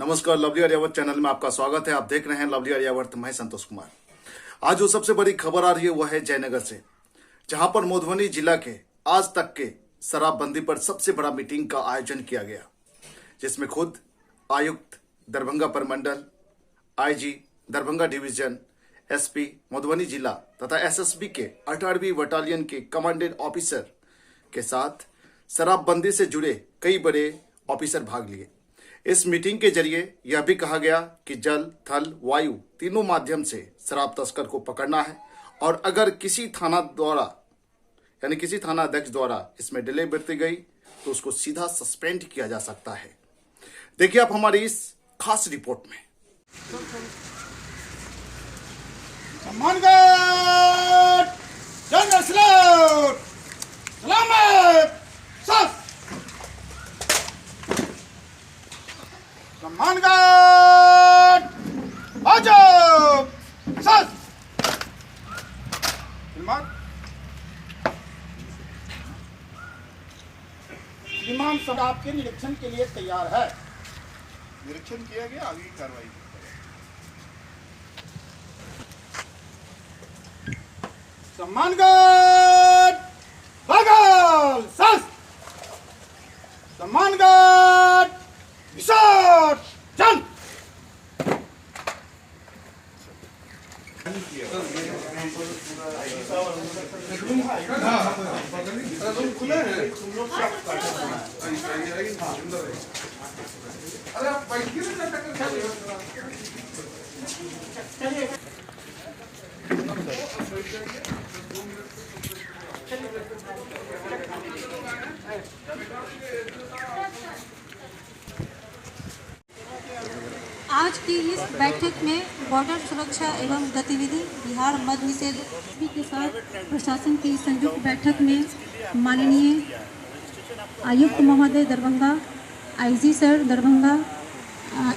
नमस्कार, lovely Aryavart channel में आपका स्वागत है। आप देख रहे हैं लवली आर्यावर्त। मैं संतोष कुमार। आज जो सबसे बड़ी खबर आ रही है वह है जयनगर से, जहां पर मधुबनी जिला के आज तक के शराबबंदी पर सबसे बड़ा मीटिंग का आयोजन किया गया, जिसमें खुद आयुक्त दरभंगा प्रमंडल, IG Darbhanga division, SP Madhubani जिला तथा एसएसबी के 18वीं बटालियन के कमांडेंट ऑफिसर के साथ शराबबंदी से जुड़े कई बड़े ऑफिसर भाग लिए। इस मीटिंग के जरिए यह भी कहा गया कि जल, थल, वायु तीनों माध्यम से शराब तस्कर को पकड़ना है और अगर किसी थाना अध्यक्ष द्वारा इसमें डिले बरती गई तो उसको सीधा सस्पेंड किया जा सकता है। देखिए आप हमारी इस खास रिपोर्ट में। विमान सब आपके निरीक्षण के लिए तैयार है। निरीक्षण किया गया, आगे की कार्रवाई सम्मानगढ़ बगल सस सम्मानगढ़ विसर्जन। आज की इस बैठक में बॉर्डर सुरक्षा एवं गतिविधि बिहार मद्य निषेध के साथ प्रशासन की संयुक्त बैठक में माननीय आयुक्त महोदय Darbhanga, IG sir Darbhanga,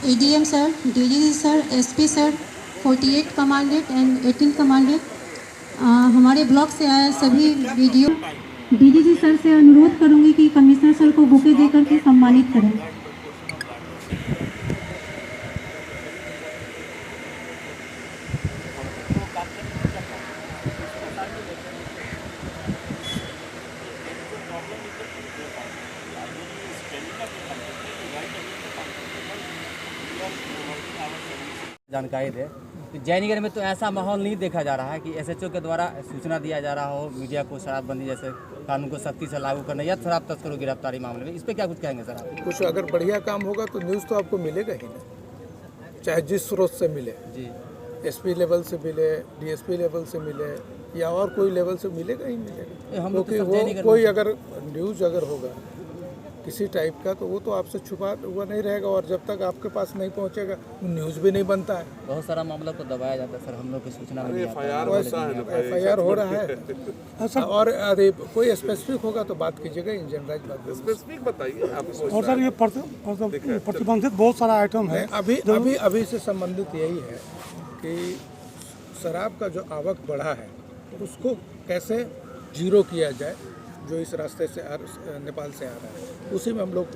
ADM sir, DGG sir, SP sir, 48 commandant and 18 commandant, हमारे ब्लॉक से आए सभी वीडियो, डीजीजी सर से अनुरोध करूंगी कि कमिश्नर सर को बुके देकर के सम्मानित करें। जानकारी दे। तो जयनगर में तो ऐसा माहौल नहीं देखा जा रहा है कि एसएचओ के द्वारा सूचना दिया जा रहा हो मीडिया को शराबबंदी जैसे कानून को सख्ती से लागू करना या शराब तस्करों की गिरफ्तारी मामले में, इस पर क्या कुछ कहेंगे सर आप? कुछ अगर बढ़िया काम होगा तो न्यूज़ तो आपको मिलेगा ही ना, चाहे जिस स्रोत से मिले जी, एसपी लेवल से मिले, डीएसपी लेवल से मिले या और कोई लेवल से मिलेगा ही मिलेगा। क्योंकि वो कोई अगर न्यूज़ अगर होगा किसी टाइप का तो वो तो आपसे छुपा हुआ नहीं रहेगा और जब तक आपके पास नहीं पहुंचेगा न्यूज़ भी नहीं बनता है। बहुत सारा मामला को दबाया जाता है सर, हम लोग की सूचना में एफआईआर हो रहा है और अरे कोई स्पेसिफिक होगा तो बात कीजिएगा, इन जनरल बात स्पेसिफिक बताइए आप। और सर ये प्रतिबंधित बहुत सारा आइटम है। अभी से संबंधित यही है कि शराब का जो आवक बढ़ा है उसको कैसे जीरो किया जाए, जो इस रास्ते से नेपाल से आ रहा है उसी में हम लोग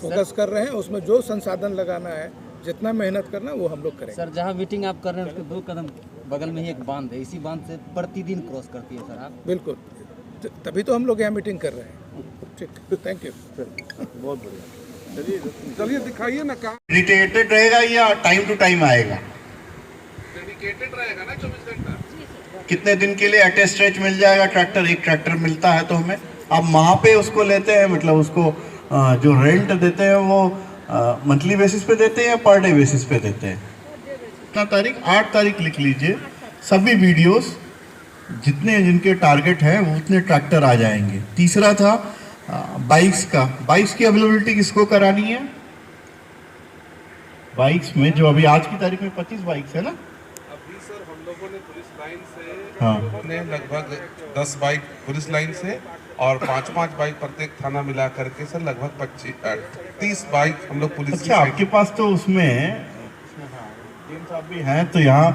फोकस कर रहे हैं। उसमें जो संसाधन लगाना है, जितना मेहनत करना वो हम लोग करेंगे। सर जहाँ मीटिंग आप कर रहे हैं उसके 2 कदम बगल में ही एक बांध है, इसी बांध से प्रतिदिन क्रॉस करती है सर आप? बिल्कुल, तभी तो हम लोग यहाँ मीटिंग कर रहे हैं। ठीक, थैंक यू। बहुत बढ़िया, चलिए दिखाइए ना कहाँ डेडिकेटेड रहेगा या टाइम टू टाइम आएगा? डेडिकेटेड रहेगा ना 24 घंटा। कितने दिन के लिए एट ए स्ट्रेच मिल जाएगा? एक ट्रैक्टर मिलता है तो हमें अब वहाँ पे उसको लेते हैं, मतलब उसको जो रेंट देते हैं वो मंथली बेसिस पे देते हैं या पर डे बेसिस पे देते हैं? कितना तारीख? 8 तारीख लिख लीजिए। सभी वीडियोस जितने जिनके टारगेट है वो उतने ट्रैक्टर आ जाएंगे। तीसरा था बाइक्स का। बाइक्स की अवेलेबिलिटी किसको करानी है? बाइक्स में जो अभी आज की तारीख में 25 बाइक्स है ना। अभी सर हम लोगों ने पुलिस लाइन से हाँ, लगभग 10 बाइक पुलिस लाइन से और 5-5 बाइक प्रत्येक थाना मिला करके सर लगभग 30 बाइक हम लोग पुलिस। अच्छा, आपके पास तो उसमें टीम साहब भी हैं, तो यहाँ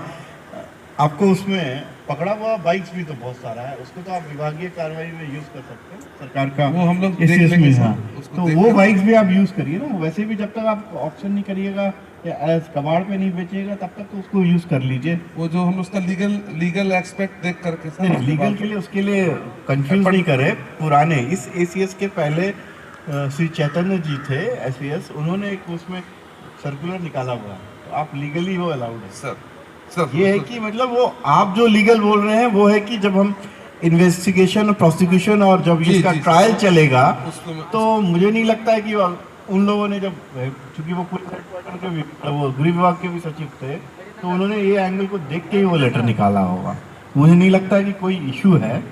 आपको उसमें पकड़ा हुआ बाइक्स भी तो बहुत सारा है, उसको तो आप विभागीय कार्रवाई में यूज कर सकते हैं सरकार का, वो हम लोग इस देख केस लेंगे में, सर, हाँ। उसको तो देख वो लेंगे। बाइक्स भी आप यूज करिए ना। वैसे भी जब तक आप ऑप्शन नहीं करिएगा या कबाड़ पे नहीं बेचिएगा तब तक तो उसको यूज कर लीजिए। वो जो हम उसका लीगल एस्पेक्ट देख करके सर, नहीं, लीगल के लिए उसके लिए कंफ्यूज नहीं करे। पुराने इस एसीएस के पहले श्री चैतन्य जी थे एसीएस, उन्होंने एक उसमें सर्कुलर निकाला हुआ है, तो आप लीगली वो अलाउड है। सर ये है कि मतलब वो आप जो लीगल बोल रहे हैं वो है कि जब हम इन्वेस्टिगेशन प्रोसिक्यूशन और जब जी, इसका जी, ट्रायल चलेगा उसमें- तो मुझे नहीं लगता है कि उन लोगों ने जब, चूंकि वो पुलिस हेडक्वार्टर के भी, वो गृह विभाग के भी सचिव थे, तो उन्होंने ये एंगल को देख के ही वो लेटर निकाला होगा। मुझे नहीं लगता कि कोई इशू है।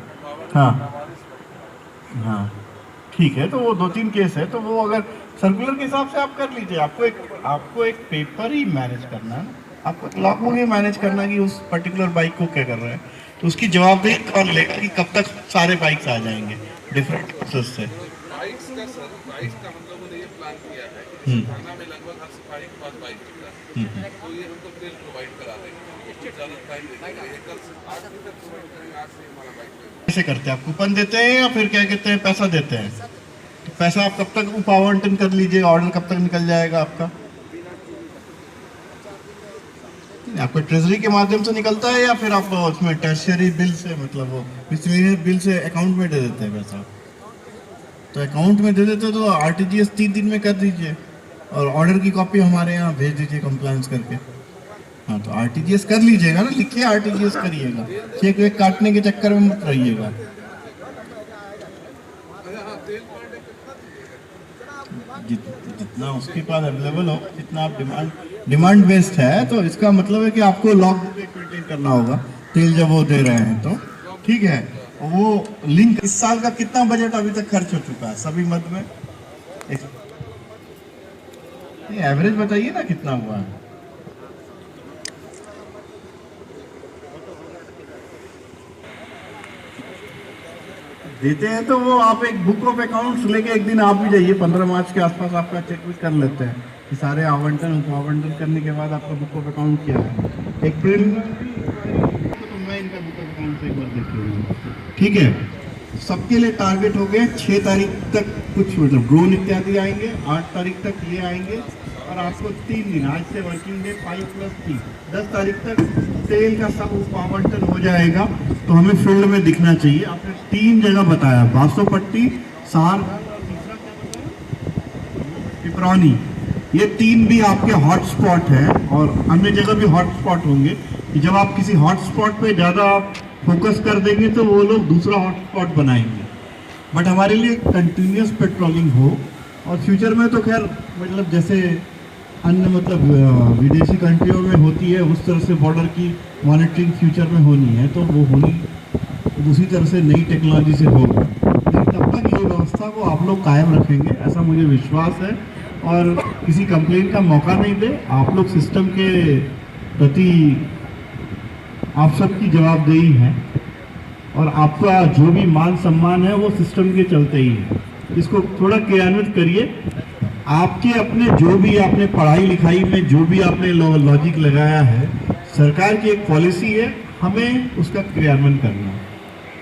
हाँ हाँ ठीक है, तो वो 2-3 केस है, तो वो अगर सर्कुलर के हिसाब से आप कर लीजिए। आपको एक पेपर ही मैनेज करना है, आपको लॉकबुक ही मैनेज करना है कि उस पर्टिकुलर बाइक को क्या कर रहे हैं, तो उसकी जवाबदेही कौन लेगा कि कब तक सारे बाइक्स आ जाएंगे डिफरेंट प्रोसेस से। बाइक्स का हम लोगों ने ये प्लान किया है कि थाना में लगभग हर सिपाही के पास बाइक होता है, तो ये हमको तेल प्रोवाइड करा देंगे, ज़्यादा टाइम देंगे। ये कल से आज भी तक शुरू करेंगे, आज से हमारा बाइक कैसे करते हैं, आप कूपन देते हैं या फिर क्या कहते हैं पैसा देते हैं? तो पैसा आप कब तक आवंटन कर लीजिए, ऑर्डर कब तक निकल जाएगा आपका? आपको ट्रेजरी के माध्यम से निकलता है या फिर आप उसमें टर्शियरी बिल से, मतलब वो मिसलेनियस बिल से अकाउंट में दे देते हैं पैसा? तो अकाउंट में दे देते तो आरटीजीएस 3 दिन में कर दीजिए और ऑर्डर की कॉपी हमारे यहाँ भेज दीजिए कंप्लायंस करके। हाँ, तो आरटीजीएस कर लीजिएगा ना, लिखिए आरटीजीएस करिएगा, चेक वेक काटने के चक्कर में मत रहिएगा। जितना उसके पास अवेलेबल हो, जितना आप डिमांड बेस्ड है, तो इसका मतलब है कि आपको लॉग बुक मेंटेन करना होगा तेल जब वो दे रहे हैं तो। ठीक है, वो लिंक इस साल का कितना बजट अभी तक खर्च हो चुका है सभी मद में? एवरेज बताइए ना कितना हुआ है। देते हैं तो वो आप एक बुक ऑफ अकाउंट्स लेके एक दिन आप भी जाइए, 15 मार्च के आसपास आपका चेक भी कर लेते हैं कि सारे आवंटन करने के बाद आपका बुक ऑफ अकाउंट क्या है। एक तो मैं इनका बुक ऑफ अकाउंट से एक बार देख लूँगा। ठीक है, सबके लिए टारगेट हो गया 6 तारीख तक कुछ, मतलब ड्रोन इत्यादि आएंगे, 8 तारीख तक ये आएंगे और आपको 3 दिन, आज से वर्किंग डे 5 + 3, 10 तारीख तक तेल का सब आवंटन हो जाएगा। तो हमें फील्ड में दिखना चाहिए। आपने 3 जगह बताया, बासोपट्टी, सार, पिपरौनी, ये 3 भी आपके हॉटस्पॉट है और अन्य जगह भी हॉटस्पॉट होंगे। जब आप किसी हॉटस्पॉट पे ज़्यादा फोकस कर देंगे तो वो लोग दूसरा हॉटस्पॉट बनाएंगे। बट हमारे लिए कंटिन्यूस पेट्रोलिंग हो, और फ्यूचर में तो खैर मतलब जैसे अन्य मतलब विदेशी कंट्रियों में होती है उस तरह से बॉर्डर की मॉनिटरिंग फ्यूचर में होनी है, तो वो होनी दूसरी तरह से नई टेक्नोलॉजी से होगा। लेकिन तब तक ये व्यवस्था को आप लोग कायम रखेंगे ऐसा मुझे विश्वास है, और किसी कंप्लेंट का मौका नहीं दे। आप लोग सिस्टम के प्रति आप सबकी जवाबदेही है और आपका जो भी मान सम्मान है वो सिस्टम के चलते ही है। इसको थोड़ा क्रियान्वित करिए। आपके अपने जो भी आपने पढ़ाई लिखाई में जो भी आपने लॉजिक लगाया है, सरकार की एक पॉलिसी है, हमें उसका क्रियान्वयन करना है।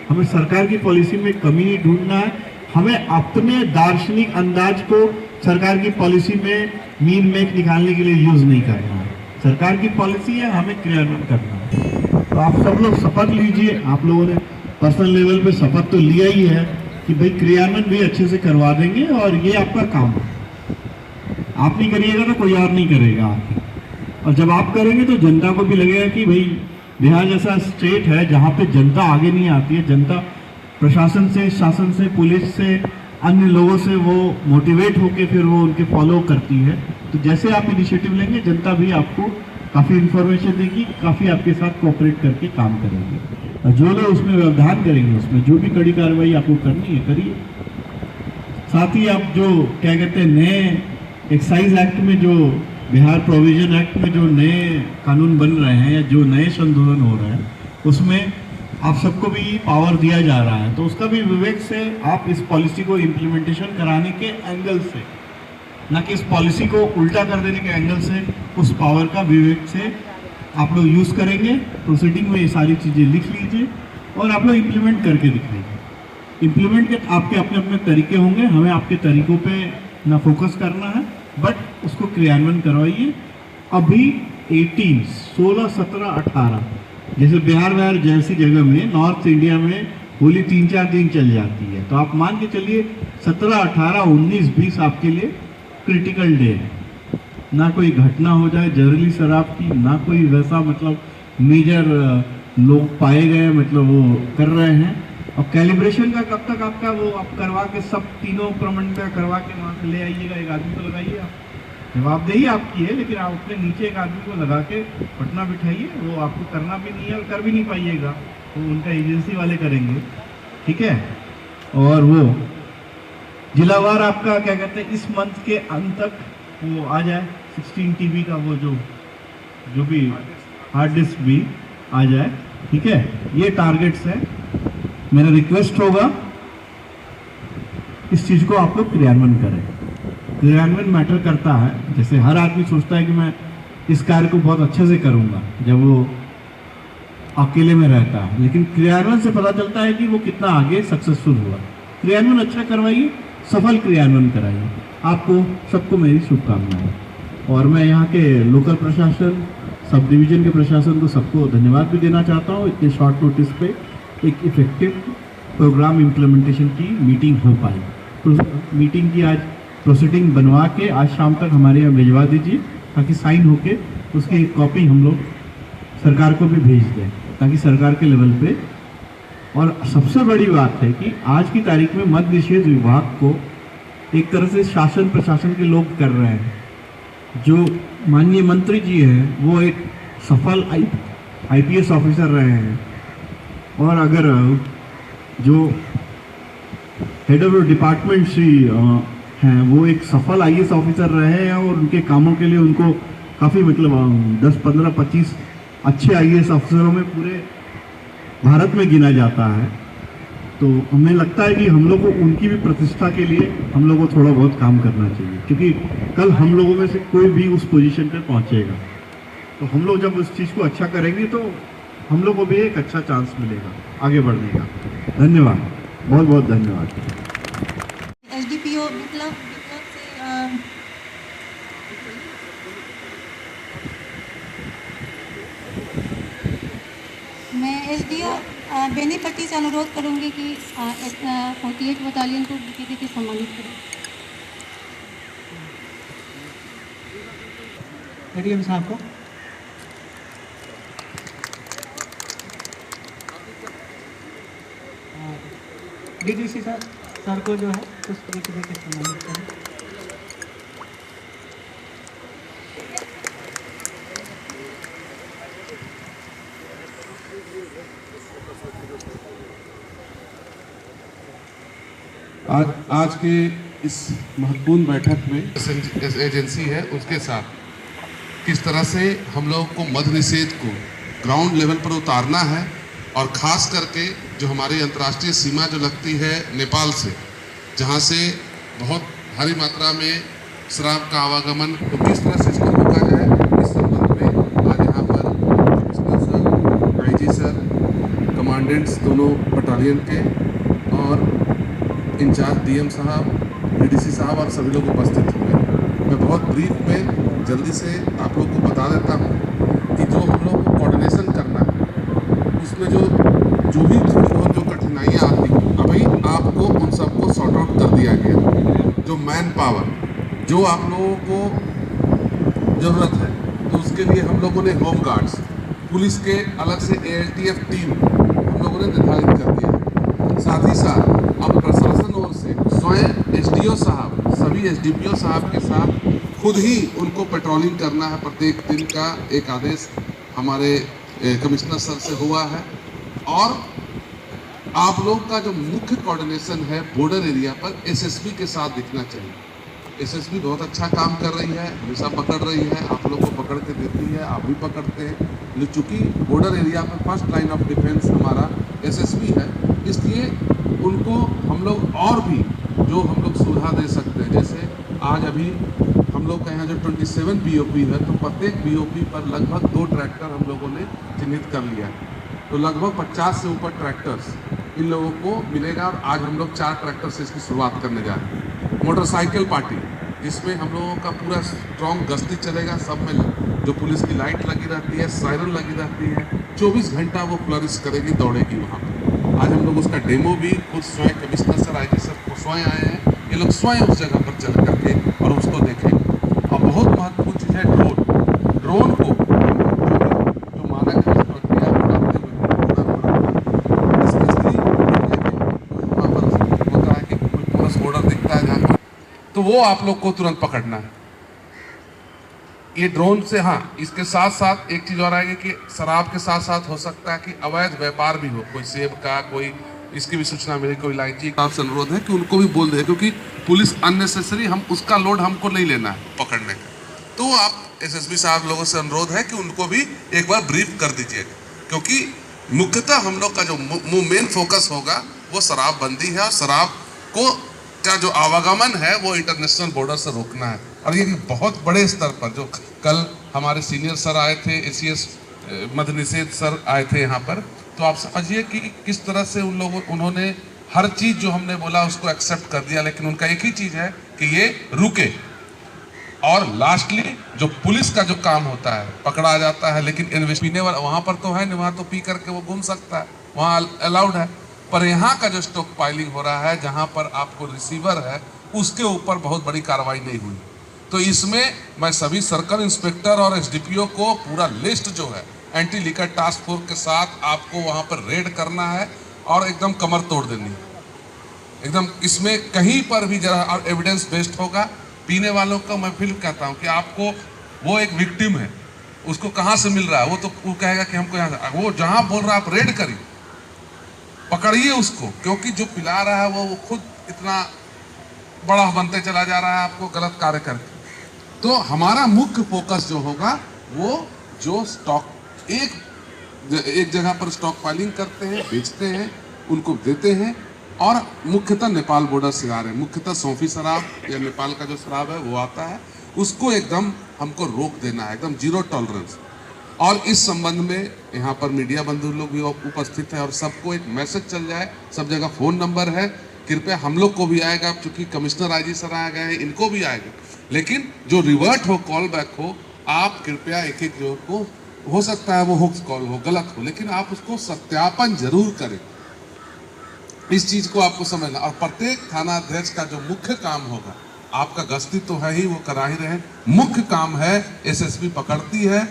हमें सरकार की पॉलिसी में कमी नहीं ढूंढना है, हमें अपने दार्शनिक अंदाज को सरकार की पॉलिसी में मीन मेक निकालने के लिए यूज नहीं करना है। सरकार की पॉलिसी है, हमें क्रियान्वयन करना है। तो आप सब लोग शपथ लीजिए। आप लोगों ने पर्सनल लेवल पे शपथ तो लिया ही है कि भाई क्रियान्वयन भी अच्छे से करवा देंगे और ये आपका काम है। आप नहीं करिएगा तो कोई और नहीं करेगा आपकी, और जब आप करेंगे तो जनता को भी लगेगा कि भाई बिहार जैसा स्टेट है जहाँ पे जनता आगे नहीं आती है, जनता प्रशासन से, शासन से, पुलिस से, अन्य लोगों से वो मोटिवेट होके फिर वो उनके फॉलो करती है। तो जैसे आप इनिशिएटिव लेंगे जनता भी आपको काफ़ी इन्फॉर्मेशन देगी, काफ़ी आपके साथ कोऑपरेट करके काम करेंगे, और जो लोग उसमें व्यवधान करेंगे उसमें जो भी कड़ी कार्रवाई आपको करनी है करिए। साथ ही आप जो क्या कहते हैं नए एक्साइज एक्ट में, जो बिहार प्रोविजन एक्ट में जो नए कानून बन रहे हैं या जो नए संशोधन हो रहे हैं, उसमें आप सबको भी पावर दिया जा रहा है। तो उसका भी विवेक से आप इस पॉलिसी को इम्प्लीमेंटेशन कराने के एंगल से, न कि इस पॉलिसी को उल्टा कर देने के एंगल से, उस पावर का विवेक से आप लोग यूज़ करेंगे, प्रोसीडिंग में ये सारी चीज़ें लिख लीजिए और आप लोग इम्प्लीमेंट करके दिखाइए। इम्प्लीमेंट के आपके अपने अपने तरीके होंगे, हमें आपके तरीकों पे ना फोकस करना है, बट उसको क्रियान्वयन करवाइए। अभी 18, 16, 17, 18 जैसे बिहार जैसी जगह में नॉर्थ इंडिया में होली 3-4 दिन चल जाती है, तो आप मान के चलिए 17, 18, 19, 20 आपके लिए क्रिटिकल डे है। ना कोई घटना हो जाए जहरीली शराब की, ना कोई वैसा मतलब मेजर लोग पाए गए मतलब वो कर रहे हैं। और कैलिब्रेशन का कब तक आपका वो आप करवा के सब तीनों प्रमंड का करवा के वहाँ से ले आइएगा, एक आदमी को लगाइए। आप जवाबदेही आपकी है, लेकिन आप अपने नीचे एक आदमी को लगा के पटना बिठाइए, वो आपको करना भी नहीं है और कर भी नहीं पाइएगा, वो उनका एजेंसी वाले करेंगे, ठीक है। और वो जिलावार आपका क्या कहते हैं इस मंथ के अंत तक वो आ जाए, 16 TB का वो जो भी हार्ड डिस्क भी आ जाए, ठीक है। ये टारगेट्स है। मेरा रिक्वेस्ट होगा इस चीज़ को आप लोग क्रियान्वयन करें। क्रियान्वयन मैटर करता है। जैसे हर आदमी सोचता है कि मैं इस कार्य को बहुत अच्छे से करूंगा जब वो अकेले में रहता है, लेकिन क्रियान्वयन से पता चलता है कि वो कितना आगे सक्सेसफुल हुआ। क्रियान्वयन अच्छा करवाइए, सफल क्रियान्वयन कराइए। आपको सबको मेरी शुभकामनाएं। और मैं यहाँ के लोकल प्रशासन, सब डिवीजन के प्रशासन को सबको धन्यवाद भी देना चाहता हूँ। इतने शॉर्ट नोटिस पे एक इफेक्टिव प्रोग्राम इम्प्लीमेंटेशन की मीटिंग हो पाई। तो मीटिंग की आज प्रोसीडिंग बनवा के आज शाम तक हमारे यहाँ भिजवा दीजिए, ताकि साइन होके उसकी एक कॉपी हम लोग सरकार को भी भेज दें, ताकि सरकार के लेवल पे। और सबसे बड़ी बात है कि आज की तारीख में मद्य निषेध विभाग को एक तरह से शासन प्रशासन के लोग कर रहे हैं। जो माननीय मंत्री जी हैं वो एक सफल IPS ऑफिसर रहे हैं, और अगर जो हेड ऑफ डिपार्टमेंट श्री हैं वो एक सफल IAS ऑफिसर रहे हैं, और उनके कामों के लिए उनको काफ़ी मतलब 10, 15, 25 अच्छे IAS अफसरों में पूरे भारत में गिना जाता है। तो हमें लगता है कि हम लोग को उनकी भी प्रतिष्ठा के लिए हम लोग को थोड़ा बहुत काम करना चाहिए, क्योंकि कल हम लोगों में से कोई भी उस पोजीशन पे पहुंचेगा। तो हम लोग जब उस चीज़ को अच्छा करेंगे तो हम लोग को भी एक अच्छा चांस मिलेगा आगे बढ़ने का। धन्यवाद, बहुत बहुत धन्यवाद। SDPO विप्लव से मैं SDO बेनीपट्टी से अनुरोध करूंगी कि 48 बटालियन को बुके के सम्मानित करें। ADM साहब को DGC सर को जो है पुष्प बुके के सम्मानित करें। आज के इस महत्वपूर्ण बैठक में एजेंसी है उसके साथ किस तरह से हम लोग को मद्य निषेध को ग्राउंड लेवल पर उतारना है, और ख़ास करके जो हमारी अंतर्राष्ट्रीय सीमा जो लगती है नेपाल से, जहाँ से बहुत भारी मात्रा में शराब का आवागमन, तो किस तरह से इसको रोका जाए, इस संबंध में आज यहाँ पर commissioner sir, IG sir, commandants दोनों बटालियन के और इंचार्ज DM साहब, DDC साहब और सभी लोग उपस्थित हुए। मैं बहुत ब्रीफ में जल्दी से आप लोग को बता देता हूँ कि जो हम लोग को कोऑर्डिनेशन करना है उसमें जो भी थोड़ी बहुत जो कठिनाइयाँ आती हैं, अभी आपको उन सबको सॉर्ट आउट कर दिया गया। जो मैन पावर जो आप लोगों को ज़रूरत है, तो उसके लिए हम लोगों ने होम गार्ड्स, पुलिस के अलग से ALTF टीम हम लोगों ने निर्धारित कर दिया। साथ ही साथ अब प्रशासन ओर से स्वयं SDO साहब, सभी SDPO साहब के साथ खुद ही उनको पेट्रोलिंग करना है। प्रत्येक दिन का एक आदेश हमारे कमिश्नर सर से हुआ है। और आप लोग का जो मुख्य कोऑर्डिनेशन है बॉर्डर एरिया पर SSB के साथ दिखना चाहिए। SSB बहुत अच्छा काम कर रही है, हमेशा पकड़ रही है, आप लोग को पकड़ के देती है, आप भी पकड़ते हैं। लेकिन चूँकि बॉर्डर एरिया पर फर्स्ट लाइन ऑफ डिफेंस हमारा SSB है, इसलिए उनको हम लोग और भी जो हम लोग सुविधा दे सकते हैं। जैसे आज अभी हम लोग का यहाँ जो 27 BOP है, तो प्रत्येक BOP पर लगभग 2 ट्रैक्टर हम लोगों ने चिन्हित कर लिया है। तो लगभग 50 से ऊपर ट्रैक्टर्स इन लोगों को मिलेगा। और आज हम लोग 4 ट्रैक्टर से इसकी शुरुआत करने जा रहे हैं। मोटरसाइकिल पार्टी, जिसमें हम लोगों का पूरा स्ट्रॉन्ग गश्ती चलेगा। सब में जो पुलिस की लाइट लगी रहती है, सायरन लगी रहती है, 24 घंटा वो फ्लरिश करेगी, दौड़ेगी वहाँ पर। आज हम लोग उसका डेमो भी खुद स्वयं कमिश्नर सर, IG सर स्वयं आए हैं। ये लोग स्वयं उस जगह पर चल करके और उसको देखें। और बहुत महत्वपूर्ण चीज़ है ड्रोन को जो मानक है प्रक्रिया बनाते हुए स्पेशली वहाँ पर होता है कि कोई पोरस बॉर्डर दिखता है जहाँ पर, तो वो आप लोग को तुरंत पकड़ना है ये ड्रोन से। हाँ, इसके साथ साथ एक चीज़ और आएगी कि शराब के साथ साथ हो सकता है कि अवैध व्यापार भी हो, कोई सेब का, कोई इसकी भी सूचना मिली, कोई इलायची। आपसे अनुरोध है कि उनको भी बोल दें, क्योंकि पुलिस अननेसेसरी हम उसका लोड हमको नहीं लेना है पकड़ने का। तो आप SSP साहब लोगों से अनुरोध है कि उनको भी एक बार ब्रीफ कर दीजिएगा, क्योंकि मुख्यतः हम लोग का जो मेन फोकस होगा वो शराबबंदी है। और शराब को का जो आवागमन है वो इंटरनेशनल बॉर्डर से रोकना है। और ये बहुत बड़े स्तर पर, जो कल हमारे सीनियर सर आए थे, ACS मद्य निषेध सर आए थे यहाँ पर, तो आप समझिए कि किस तरह से उन्होंने हर चीज़ जो हमने बोला उसको एक्सेप्ट कर दिया। लेकिन उनका एक ही चीज़ है कि ये रुके। और लास्टली जो पुलिस का जो काम होता है, पकड़ा जाता है, लेकिन पीने वाला वहाँ पर तो है नहीं, वहाँ तो पी करके वो घूम सकता है, वहाँ अलाउड है। पर यहाँ का जो स्टॉक पाइलिंग हो रहा है, जहाँ पर आपको रिसीवर है, उसके ऊपर बहुत बड़ी कार्रवाई नहीं हुई। तो इसमें मैं सभी सर्कल इंस्पेक्टर और SDPO को पूरा लिस्ट जो है एंटी लीकर टास्क फोर्स के साथ आपको वहाँ पर रेड करना है और एकदम कमर तोड़ देनी है एकदम। इसमें कहीं पर भी जरा और एविडेंस बेस्ड होगा। पीने वालों का मैं फिर कहता हूँ कि आपको, वो एक विक्टिम है, उसको कहाँ से मिल रहा है, वो कहेगा कि हमको यहाँ, वो जहाँ बोल रहा है आप रेड करिए, पकड़िए उसको, क्योंकि जो पिला रहा है वो खुद इतना बड़ा बनते चला जा रहा है आपको गलत कार्य करके। तो हमारा मुख्य फोकस जो होगा वो जो स्टॉक एक जगह पर स्टॉक फाइलिंग करते हैं, बेचते हैं, उनको देते हैं, और मुख्यतः नेपाल बॉर्डर से आ रहे हैं, मुख्यतः सौंफी शराब या नेपाल का जो शराब है वो आता है, उसको एकदम हमको रोक देना है, एकदम 0 टॉलरेंस। और इस संबंध में यहाँ पर मीडिया बंधु लोग भी उपस्थित हैं और सबको एक मैसेज चल जाए। सब जगह फ़ोन नंबर है, कृपया हम लोग को भी आएगा, क्योंकि कमिश्नर IG सर आ गए हैं, इनको भी आएगा। लेकिन जो रिवर्ट हो, कॉल बैक हो, आप कृपया एक जो को, हो सकता है वो हुक्स कॉल हो, गलत हो, लेकिन आप उसको सत्यापन जरूर करें। इस चीज़ को आपको समझना। और प्रत्येक थाना अध्यक्ष का जो मुख्य काम होगा, आपका गश्ती तो है ही, वो करा ही रहे, मुख्य काम है SSP पकड़ती है,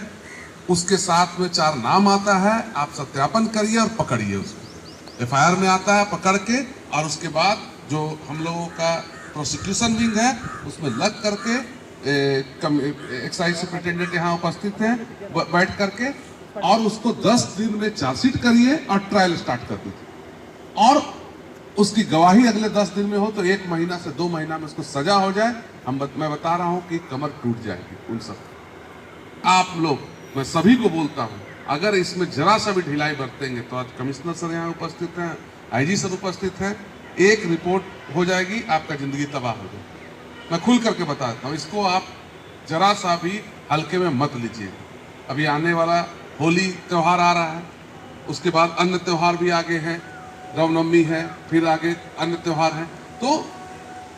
उसके साथ में 4 नाम आता है, आप सत्यापन करिए और पकड़िए उसको। FIR में आता है पकड़ के, और उसके बाद जो हम लोगों का प्रोसिक्यूशन विंग है उसमें लग करके एक्साइज सुपरिटेंडेंट यहाँ उपस्थित हैं बैठ करके, और उसको 10 दिन में चार्जशीट करिए और ट्रायल स्टार्ट कर दीजिए। और उसकी गवाही अगले 10 दिन में हो तो 1 महीना से 2 महीना में उसको सजा हो जाए। मैं बता रहा हूँ कि कमर टूट जाएगी उन सब। आप लोग, मैं सभी को बोलता हूँ, अगर इसमें जरा सा भी ढिलाई बरतेंगे तो, आज कमिश्नर सर यहाँ उपस्थित हैं, IG सर उपस्थित हैं, एक रिपोर्ट हो जाएगी, आपका जिंदगी तबाह हो जाएगी। मैं खुल करके बताता हूँ, इसको आप जरा सा भी हल्के में मत लीजिए। अभी आने वाला होली त्यौहार आ रहा है, उसके बाद अन्य त्यौहार भी आगे हैं, रामनवमी है, फिर आगे अन्य त्यौहार हैं। तो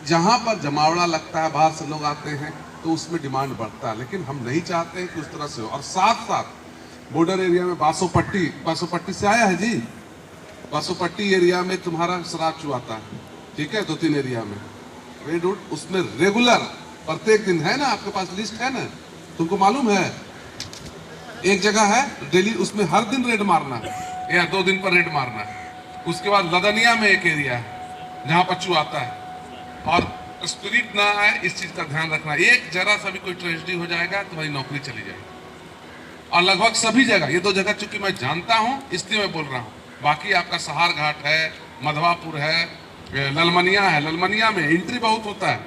जहाँ पर जमावड़ा लगता है, बाहर से लोग आते हैं, तो उसमें डिमांड बढ़ता है, लेकिन हम नहीं चाहते हैं कि उस तरह से हो। और साथ साथ बॉर्डर एरिया में बासोपट्टी से आया है जी, बासोपट्टी एरिया में तुम्हारा शराब चुआता है, ठीक है, 2-3 एरिया में रेड रूट, उसमें रेगुलर प्रत्येक दिन है ना, आपके पास लिस्ट है ना, तुमको मालूम है, एक जगह है डेली, उसमें हर दिन रेड मारना है या 2 दिन पर रेड मारना है। उसके बाद लदनिया में एक एरिया है जहाँ पर चुआता है, और स्पिरिट ना आए, इस चीज का ध्यान रखना। एक जरा सा भी कोई ट्रेजेडी हो जाएगा तुम्हारी नौकरी चली जाएगी। और लगभग सभी जगह, ये 2 जगह चूंकि मैं जानता हूँ इसलिए मैं बोल रहा हूँ, बाकी आपका सहार घाट है, मधवापुर है, ललमनिया है। ललमनिया में एंट्री बहुत होता है,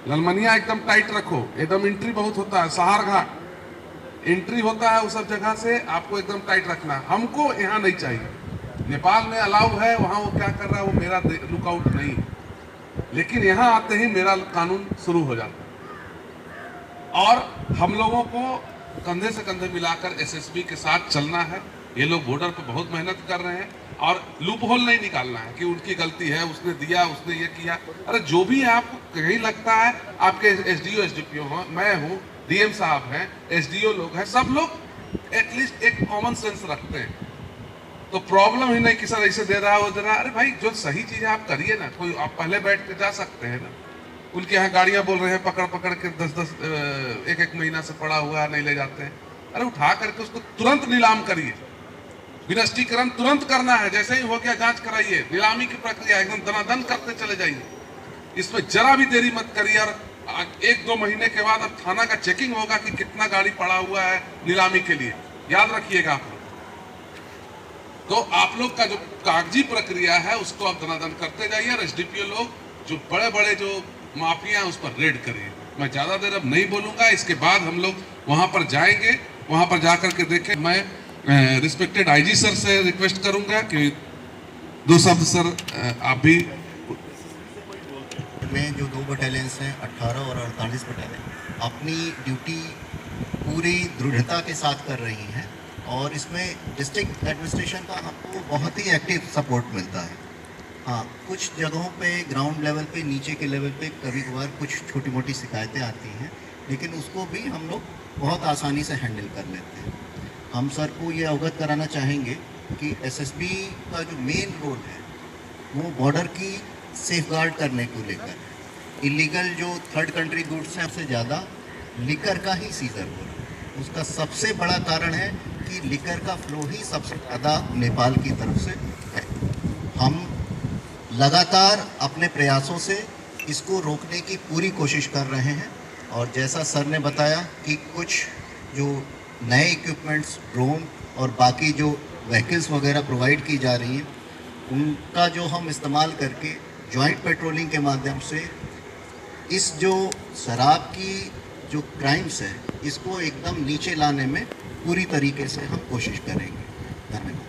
ललमनिया एकदम टाइट रखो, एकदम एंट्री बहुत होता है। सहार घाट एंट्री होता है, उस सब जगह से आपको एकदम टाइट रखना है। हमको यहाँ नहीं चाहिए। नेपाल में अलाउ है, वहाँ वो क्या कर रहा है वो मेरा लुकआउट नहीं है, लेकिन यहाँ आते ही मेरा कानून शुरू हो जाता है। और हम लोगों को कंधे से कंधे मिलाकर एसएसबी के साथ चलना है। ये लोग बॉर्डर पे बहुत मेहनत कर रहे हैं और लूप होल नहीं निकालना है कि उनकी गलती है, उसने दिया, उसने ये किया। अरे जो भी है, आपको कहीं लगता है आपके एसडीओ एसडीपीओ हो, मैं हूँ, डीएम साहब हैं, एसडीओ लोग हैं, सब लोग एटलीस्ट एक कॉमन सेंस रखते हैं। तो प्रॉब्लम ही नहीं कि सर ऐसे दे रहा है वो दे रहा है। अरे भाई जो सही चीज है आप करिए ना। कोई आप पहले बैठ के जा सकते हैं ना। उनके यहाँ गाड़ियां बोल रहे हैं पकड़ पकड़ के 10-10 एक महीना से पड़ा हुआ है, नहीं ले जाते हैं। अरे उठा करके उसको तुरंत नीलाम करिए। विनष्टीकरण तुरंत करना है, जैसे ही हो गया जांच कराइए। नीलामी की प्रक्रिया एकदम दनादन करते चले जाइए, इसमें जरा भी देरी मत करिए। और 1-2 महीने के बाद अब थाना का चेकिंग होगा कि कितना गाड़ी पड़ा हुआ है नीलामी के लिए, याद रखिएगा आप लोग। तो आप लोग का जो कागजी प्रक्रिया है उसको आप दनादन करते जाइए और एसडीपीओ लोग जो बड़े बड़े जो माफिया हैं उस पर रेड करिए। मैं ज़्यादा देर अब नहीं बोलूँगा, इसके बाद हम लोग वहाँ पर जाएंगे, वहाँ पर जा कर के देखें। मैं रिस्पेक्टेड आईजी सर से रिक्वेस्ट करूँगा कि 2 शब्द सर आप भी। में जो 2 बटालियंस हैं 18 और 48 बटालियन अपनी ड्यूटी पूरी दृढ़ता के साथ कर रही हैं और इसमें डिस्ट्रिक्ट एडमिनिस्ट्रेशन का हमको बहुत ही एक्टिव सपोर्ट मिलता है। हाँ, कुछ जगहों पे ग्राउंड लेवल पे, नीचे के लेवल पे कभी कभार कुछ छोटी मोटी शिकायतें आती हैं, लेकिन उसको भी हम लोग बहुत आसानी से हैंडल कर लेते हैं। हम सर को ये अवगत कराना चाहेंगे कि एसएसबी का जो मेन रोल है वो बॉर्डर की सेफगार्ड करने को लेकर इलीगल जो थर्ड कंट्री गुड्स हैं उससे ज़्यादा लिकर का ही सीजर हो रहा है। उसका सबसे बड़ा कारण है कि लिकर का फ्लो ही सबसे ज़्यादा नेपाल की तरफ से है। हम लगातार अपने प्रयासों से इसको रोकने की पूरी कोशिश कर रहे हैं और जैसा सर ने बताया कि कुछ जो नए इक्विपमेंट्स, ड्रोन और बाकी जो व्हीकल्स वगैरह प्रोवाइड की जा रही हैं, उनका जो हम इस्तेमाल करके जॉइंट पेट्रोलिंग के माध्यम से इस जो शराब की जो क्राइम्स है इसको एकदम नीचे लाने में पूरी तरीके से हम कोशिश करेंगे। धन्यवाद।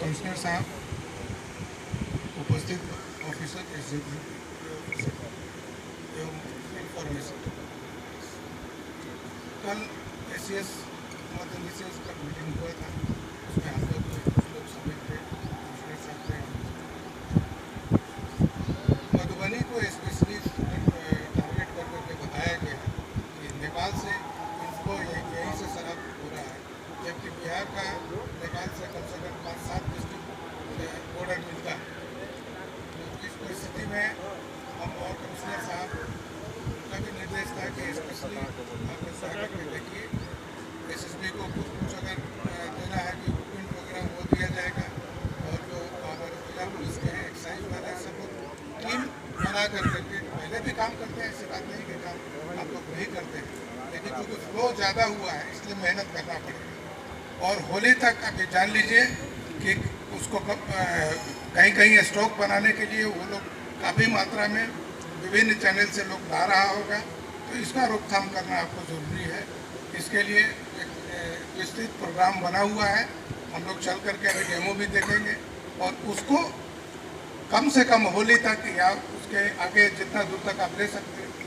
कमिश्नर साहब, उपस्थित ऑफिसर एवं इंफॉर्मेशन, कल एसीएस मध्य निषेध का मीटिंग हुआ था, उसमें हम लोग शामिल थे, कमिश्नर साहब थे। मधुबनी को स्पेशली टारगेट कर करके बताया गया कि नेपाल से इनको यहीं से शराब हो रहा है, जबकि बिहार का नेपाल से कम 5-7 डिस्ट्रिक्ट बॉर्डर मिलता है। तो इस परिस्थिति में हम और कमिश्नर साहब का भी निर्देश था कि स्पेशली आप सहायक में देखिए, एसएसबी को कुछ अगर देना है कि इक्विपमेंट वगैरह वो दिया जाएगा और जो हमारे जिला पुलिस के हैं, एक्साइज वाले सब लोग टीम बना करके पहले भी काम करते हैं, ऐसी बात नहीं कि काम आप लोग नहीं करते हैं, लेकिन क्योंकि फ्लो ज़्यादा हुआ है इसलिए मेहनत करना पड़ेगा। और होली तक अभी जान लीजिए कि उसको कहीं कहीं स्टॉक बनाने के लिए वो लोग काफ़ी मात्रा में विभिन्न चैनल से लोग ला रहा होगा, तो इसका रोकथाम करना आपको ज़रूरी है। इसके लिए एक विस्तृत प्रोग्राम बना हुआ है, हम लोग चल करके अभी डेमो भी देखेंगे और उसको कम से कम होली तक या उसके आगे जितना दूर तक आप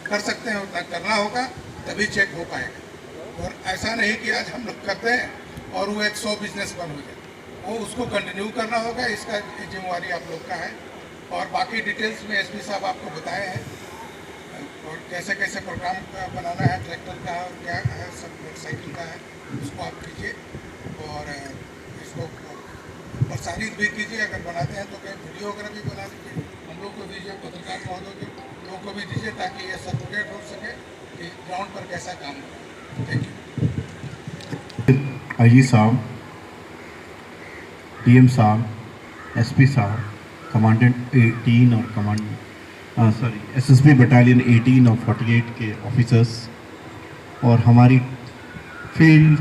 कर सकते हैं उतना करना होगा, तभी चेक हो पाएगा। और ऐसा नहीं कि आज हम लोग करते हैं और वो एक 100 बिजनेस बन हो जाए, वो उसको कंटिन्यू करना होगा। इसका जिम्मेवारी आप लोग का है और बाकी डिटेल्स में एसपी साहब आपको बताए हैं और कैसे कैसे प्रोग्राम बनाना है, ट्रैक्टर का क्या है, सब मोटरसाइकिल का है, उसको आप कीजिए और इसको प्रसारित भी कीजिए। अगर बनाते हैं तो कहीं वीडियो वगैरह भी बना दीजिए, हम लोग को दीजिए, पत्रकार महोदय के लोगों को भी दीजिए, ताकि ये सर्टिफिकेट हो सके कि ग्राउंड पर कैसा काम हो रहा है। Thank you. आईजी साहब, डीएम साहब, एसपी साहब, कमांडेंट 18 और एसएसबी बटालियन 18 और 48 के ऑफिसर्स और हमारी फील्ड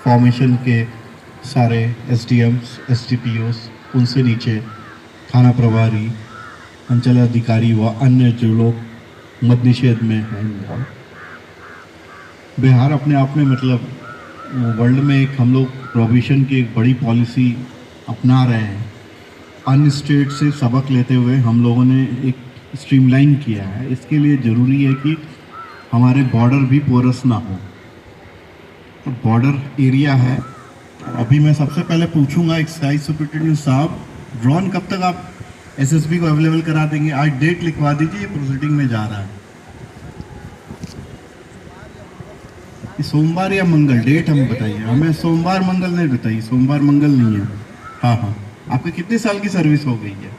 फॉर्मेशन के सारे एसडीएम्स, एसडीपीओस, उनसे नीचे थाना प्रभारी, अंचल अधिकारी व अन्य जो लोग मद निषेध में हैं। बिहार अपने आप में मतलब वर्ल्ड में एक हम लोग प्रोविशन की एक बड़ी पॉलिसी अपना रहे हैं। अन्य स्टेट से सबक लेते हुए हम लोगों ने एक स्ट्रीमलाइन किया है। इसके लिए ज़रूरी है कि हमारे बॉर्डर भी पोरस ना हो। तो बॉर्डर एरिया है। अभी मैं सबसे पहले पूछूंगा एक्साइज सुपरिटेंडेंट साहब, ड्रोन कब तक आप एसएसबी को अवेलेबल करा देंगे? आज डेट लिखवा दीजिए, ये प्रोसीडिंग में जा रहा है। सोमवार या मंगल डेट हम बताइए हमें। सोमवार मंगल नहीं बताइए, सोमवार मंगल नहीं है। हाँ हाँ, आपके कितने साल की सर्विस हो गई है?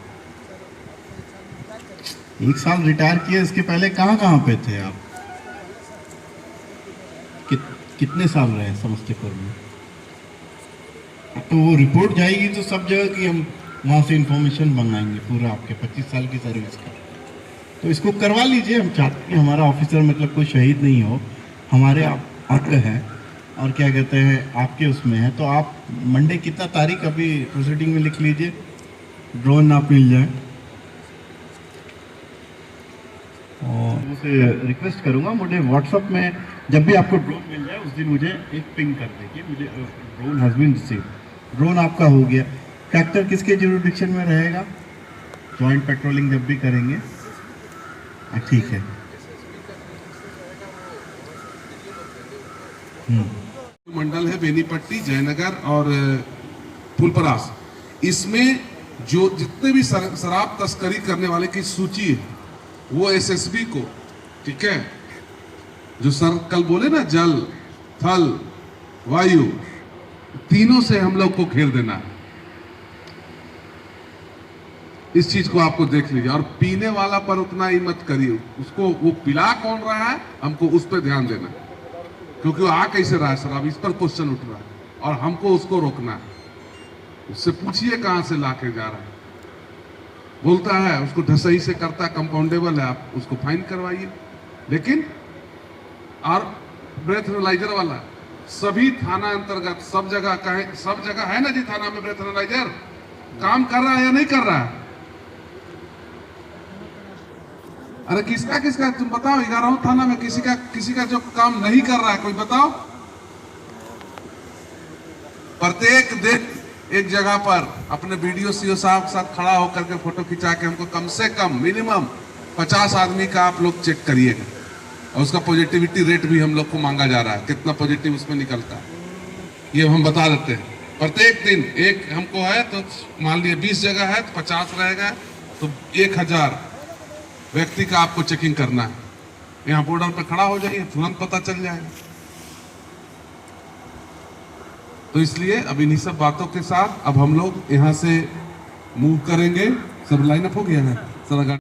1 साल रिटायर किए, इसके पहले कहाँ कहाँ पे थे आप? कितने साल रहे समस्तीपुर में? तो वो रिपोर्ट जाएगी तो सब जगह की हम वहाँ से इंफॉर्मेशन मंगाएंगे पूरा आपके 25 साल की सर्विस का। तो इसको करवा लीजिए। हम चाहते हैं कि हमारा ऑफिसर मतलब कोई शहीद नहीं हो, हमारे हक है और क्या कहते हैं आपके उसमें है। तो आप मंडे कितना तारीख अभी प्रोसीडिंग में लिख लीजिए, ड्रोन आप मिल जाए। और उसे रिक्वेस्ट करूंगा मुझे व्हाट्सएप में जब भी आपको ड्रोन मिल जाए उस दिन मुझे एक पिंग कर दीजिए, मुझे drone has been received. Drone आपका हो गया। ट्रैक्टर किसके जुरिडिक्शन में रहेगा? जॉइंट पेट्रोलिंग जब भी करेंगे। ठीक है। मंडल है बेनीपट्टी, जयनगर और फुलपरास। इसमें जो जितने भी शराब तस्करी करने वाले की सूची है वो एसएसबी को, ठीक है, जो सर कल बोले ना, जल थल वायु, तीनों से हम लोग को घेर देना है। इस चीज को आपको देख लीजिए। और पीने वाला पर उतना ही मत करिए, उसको वो पिला कौन रहा है हमको उस पर ध्यान देना है, क्योंकि वो आ कैसे रहा है शराब, इस पर क्वेश्चन उठ रहा है और हमको उसको रोकना है। उससे पूछिए कहां से लाके जा रहा है। बोलता है उसको ढसई से करता, कंपाउंडेबल है, आप उसको फाइन करवाइए। लेकिन और ब्रेथ एनालाइजर वाला सभी थाना अंतर्गत सब जगह है ना जी, थाना में ब्रेथ एनालाइजर काम कर रहा है या नहीं कर रहा है? अरे किसका किसका तुम बताओ। 11 थाना में किसी का जो काम नहीं कर रहा है कोई बताओ। प्रत्येक दिन एक जगह पर अपने वीडियो सीओ साहब के साथ खड़ा होकर के फोटो खिंचा के हमको कम से कम मिनिमम 50 आदमी का आप लोग चेक करिएगा। और उसका पॉजिटिविटी रेट भी हम लोग को मांगा जा रहा है, कितना पॉजिटिव उसमें निकलता है ये हम बता देते हैं। प्रत्येक दिन एक हमको है तो मान लीजिए 20 जगह है तो 50 रहेगा, तो 1000 व्यक्ति का आपको चेकिंग करना है। यहाँ बॉर्डर पे खड़ा हो जाइए, तुरंत पता चल जाएगा। तो इसलिए अब इन्हीं सब बातों के साथ अब हम लोग यहाँ से मूव करेंगे। सब लाइन अप हो गया है सारा।